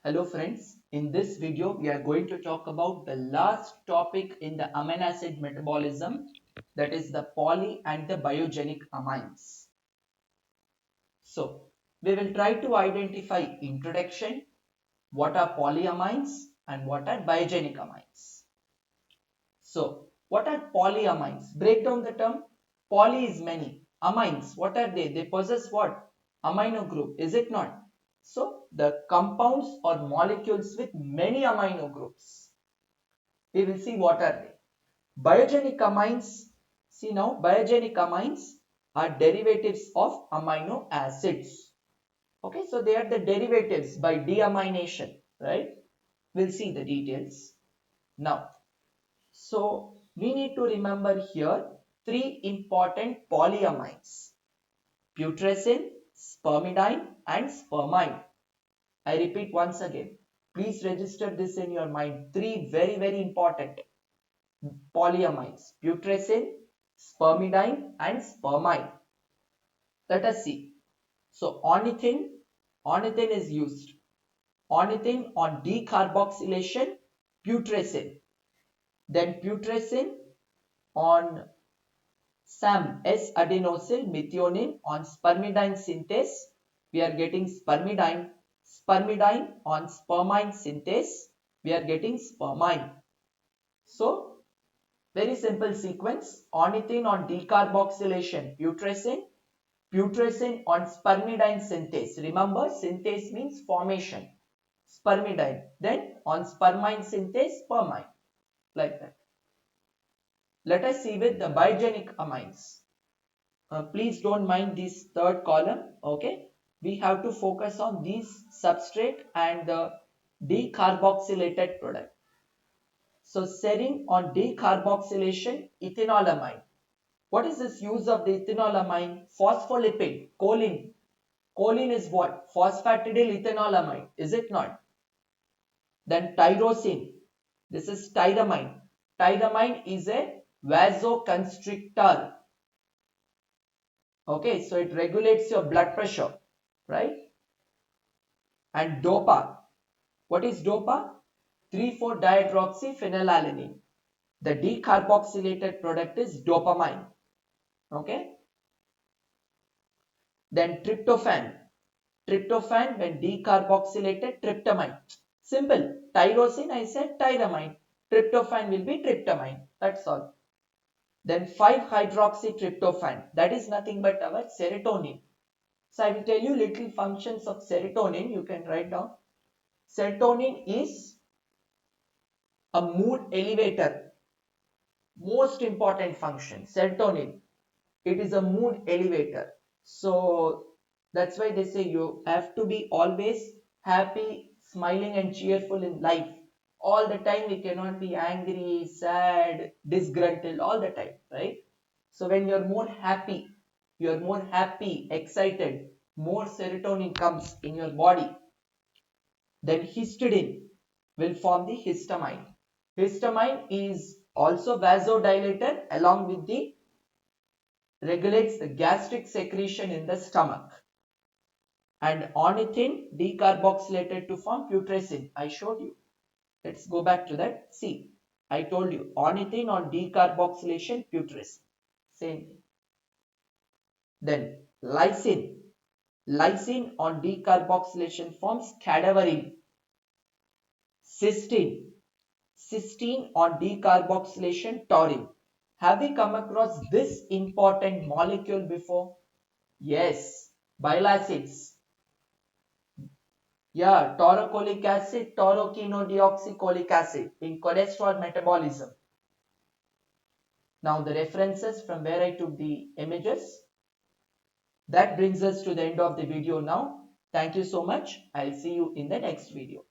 Hello friends, in this video we are going to talk about the last topic in the amino acid metabolism, that is the poly and the biogenic amines. So we will try to identify introduction, what are polyamines and what are biogenic amines. So what are polyamines? Break down the term. Poly is many. Amines, what are they? They possess what? Amino group, is it not? So the compounds or molecules with many amino groups. We will see what are they. Biogenic amines. See now, biogenic amines are derivatives of amino acids. Okay, so they are the derivatives by deamination, right? We'll see the details. Now, so we need to remember here three important polyamines: putrescine, spermidine and spermine. I repeat once again. Please register this in your mind. Three very important polyamines: putrescine, spermidine and spermine. Let us see. So ornithine is used. Ornithine on decarboxylation, putrescine. Then putrescine on SAM, S-adenosyl methionine on spermidine synthase. We are getting spermidine. Spermidine on spermine synthase. We are getting spermine. So, very simple sequence. Ornithine on decarboxylation, putrescine. Putrescine on spermidine synthase. Remember, synthase means formation. Spermidine. Then on spermine synthase, spermine. Like that. Let us see with the biogenic amines. Please don't mind this third column. Okay. We have to focus on these substrate and the decarboxylated product. So serine on decarboxylation, ethanolamine. What is this use of the ethanolamine? Phospholipid, choline. Choline is what? Phosphatidyl ethanolamine, is it not? Then tyrosine. This is tyramine. Tyramine is a vasoconstrictor. Okay, so it regulates your blood pressure, right? And dopa. What is dopa? 3,4-dihydroxyphenylalanine. The decarboxylated product is dopamine. Okay. Then tryptophan. Tryptophan when decarboxylated, tryptamine. Simple. Tyrosine, I said tyramine. Tryptophan will be tryptamine. That's all. Then 5-hydroxytryptophan. That is nothing but our serotonin. So I will tell you little functions of serotonin. You can write down. Serotonin is a mood elevator. Most important function. Serotonin. It is a mood elevator. So that's why they say you have to be always happy, smiling and cheerful in life. All the time we cannot be angry, sad, disgruntled all the time, right? So when you're more happy, excited, more serotonin comes in your body. Then histidine will form the histamine. Histamine is also vasodilator along with the regulates the gastric secretion in the stomach. And ornithine decarboxylated to form putrescine. I showed you. Let's go back to that. See, I told you ornithine on decarboxylation, putrescine. Same thing. Then lysine. Lysine on decarboxylation forms cadaverine. Cysteine. Cysteine on decarboxylation, taurine. Have we come across this important molecule before? Yes, bile acids. Yeah, taurocholic acid, taurochenodeoxycholic acid in cholesterol metabolism. Now the references from where I took the images. That brings us to the end of the video now. Thank you so much. I'll see you in the next video.